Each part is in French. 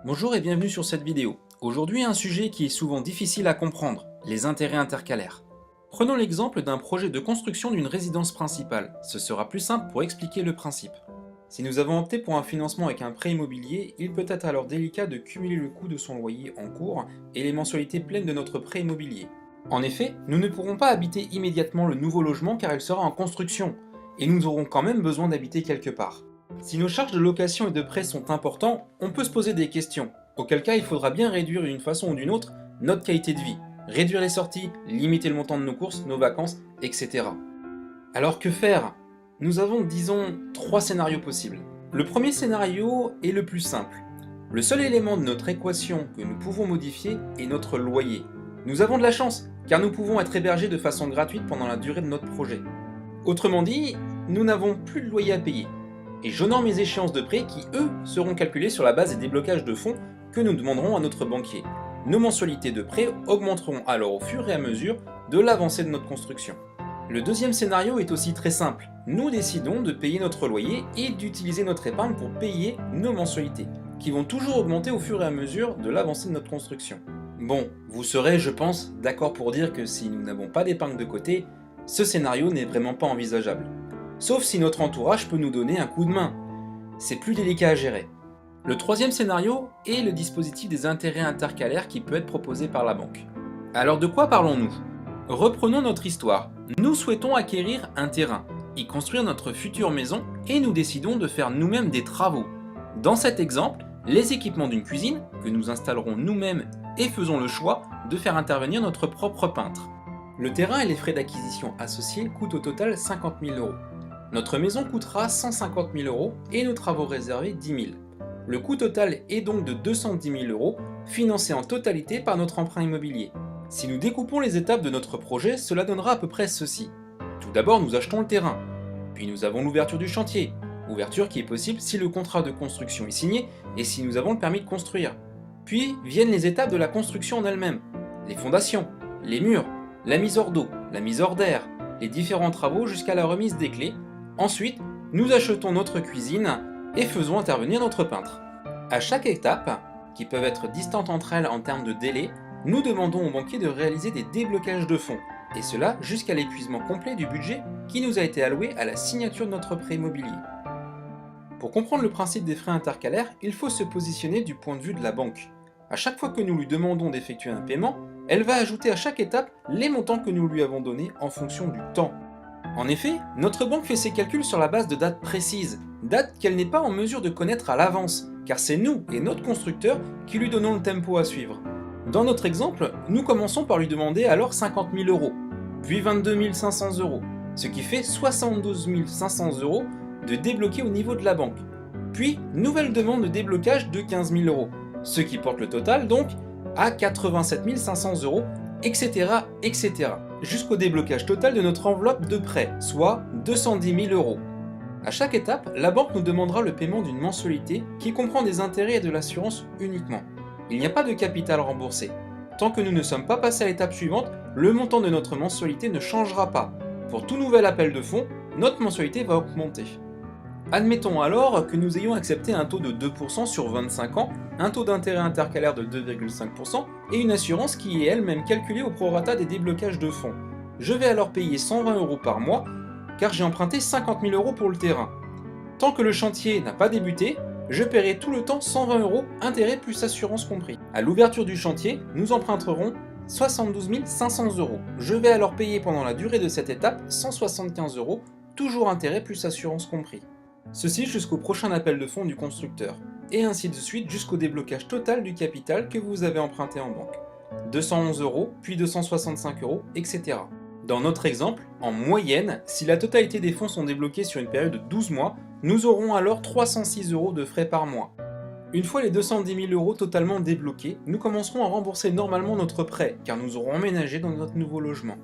Bonjour et bienvenue sur cette vidéo. Aujourd'hui un sujet qui est souvent difficile à comprendre, les intérêts intercalaires. Prenons l'exemple d'un projet de construction d'une résidence principale, ce sera plus simple pour expliquer le principe. Si nous avons opté pour un financement avec un prêt immobilier, il peut être alors délicat de cumuler le coût de son loyer en cours et les mensualités pleines de notre prêt immobilier. En effet, nous ne pourrons pas habiter immédiatement le nouveau logement car il sera en construction, et nous aurons quand même besoin d'habiter quelque part. Si nos charges de location et de prêt sont importants, on peut se poser des questions, auquel cas il faudra bien réduire d'une façon ou d'une autre notre qualité de vie, réduire les sorties, limiter le montant de nos courses, nos vacances, etc. Alors que faire? Nous avons, disons, 3 scénarios possibles. Le premier scénario est le plus simple. Le seul élément de notre équation que nous pouvons modifier est notre loyer. Nous avons de la chance, car nous pouvons être hébergés de façon gratuite pendant la durée de notre projet. Autrement dit, nous n'avons plus de loyer à payer. Et j'honore mes échéances de prêt qui, eux, seront calculées sur la base des déblocages de fonds que nous demanderons à notre banquier. Nos mensualités de prêt augmenteront alors au fur et à mesure de l'avancée de notre construction. Le deuxième scénario est aussi très simple. Nous décidons de payer notre loyer et d'utiliser notre épargne pour payer nos mensualités, qui vont toujours augmenter au fur et à mesure de l'avancée de notre construction. Bon, vous serez, je pense, d'accord pour dire que si nous n'avons pas d'épargne de côté, ce scénario n'est vraiment pas envisageable. Sauf si notre entourage peut nous donner un coup de main. C'est plus délicat à gérer. Le troisième scénario est le dispositif des intérêts intercalaires qui peut être proposé par la banque. Alors de quoi parlons-nous? Reprenons notre histoire. Nous souhaitons acquérir un terrain, y construire notre future maison et nous décidons de faire nous-mêmes des travaux. Dans cet exemple, les équipements d'une cuisine, que nous installerons nous-mêmes et faisons le choix de faire intervenir notre propre peintre. Le terrain et les frais d'acquisition associés coûtent au total 50 000 €. Notre maison coûtera 150 000 € et nos travaux réservés 10 000. Le coût total est donc de 210 000 €, financé en totalité par notre emprunt immobilier. Si nous découpons les étapes de notre projet, cela donnera à peu près ceci. Tout d'abord, nous achetons le terrain. Puis nous avons l'ouverture du chantier. Ouverture qui est possible si le contrat de construction est signé et si nous avons le permis de construire. Puis viennent les étapes de la construction en elle-même. Les fondations, les murs, la mise hors d'eau, la mise hors d'air, les différents travaux jusqu'à la remise des clés. Ensuite, nous achetons notre cuisine et faisons intervenir notre peintre. À chaque étape, qui peuvent être distantes entre elles en termes de délai, nous demandons au banquier de réaliser des déblocages de fonds, et cela jusqu'à l'épuisement complet du budget qui nous a été alloué à la signature de notre prêt immobilier. Pour comprendre le principe des frais intercalaires, il faut se positionner du point de vue de la banque. À chaque fois que nous lui demandons d'effectuer un paiement, elle va ajouter à chaque étape les montants que nous lui avons donnés en fonction du temps. En effet, notre banque fait ses calculs sur la base de dates précises, dates qu'elle n'est pas en mesure de connaître à l'avance, car c'est nous et notre constructeur qui lui donnons le tempo à suivre. Dans notre exemple, nous commençons par lui demander alors 50 000 €, puis 22 500 €, ce qui fait 72 500 € de débloquer au niveau de la banque. Puis, nouvelle demande de déblocage de 15 000 €, ce qui porte le total donc à 87 500 €, etc. etc. jusqu'au déblocage total de notre enveloppe de prêt, soit 210 000 €. À chaque étape, la banque nous demandera le paiement d'une mensualité qui comprend des intérêts et de l'assurance uniquement. Il n'y a pas de capital remboursé. Tant que nous ne sommes pas passés à l'étape suivante, le montant de notre mensualité ne changera pas. Pour tout nouvel appel de fonds, notre mensualité va augmenter. Admettons alors que nous ayons accepté un taux de 2% sur 25 ans, un taux d'intérêt intercalaire de 2,5% et une assurance qui est elle-même calculée au prorata des déblocages de fonds. Je vais alors payer 120 € par mois car j'ai emprunté 50 000 € pour le terrain. Tant que le chantier n'a pas débuté, je paierai tout le temps 120 € intérêt plus assurance compris. À l'ouverture du chantier, nous emprunterons 72 500 €. Je vais alors payer pendant la durée de cette étape 175 €, toujours intérêt plus assurance compris. Ceci jusqu'au prochain appel de fonds du constructeur, et ainsi de suite jusqu'au déblocage total du capital que vous avez emprunté en banque. 211 €, puis 265 €, etc. Dans notre exemple, en moyenne, si la totalité des fonds sont débloqués sur une période de 12 mois, nous aurons alors 306 € de frais par mois. Une fois les 210 000 € totalement débloqués, nous commencerons à rembourser normalement notre prêt, car nous aurons emménagé dans notre nouveau logement.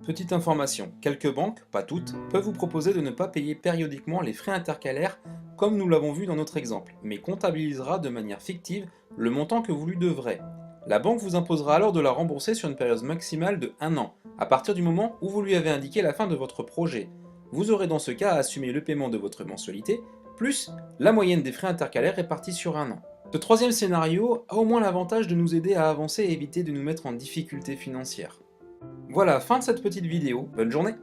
Petite information, quelques banques, pas toutes, peuvent vous proposer de ne pas payer périodiquement les frais intercalaires comme nous l'avons vu dans notre exemple, mais comptabilisera de manière fictive le montant que vous lui devrez. La banque vous imposera alors de la rembourser sur une période maximale de 1 an, à partir du moment où vous lui avez indiqué la fin de votre projet. Vous aurez dans ce cas à assumer le paiement de votre mensualité, plus la moyenne des frais intercalaires répartis sur 1 an. Ce troisième scénario a au moins l'avantage de nous aider à avancer et éviter de nous mettre en difficulté financière. Voilà, fin de cette petite vidéo, bonne journée!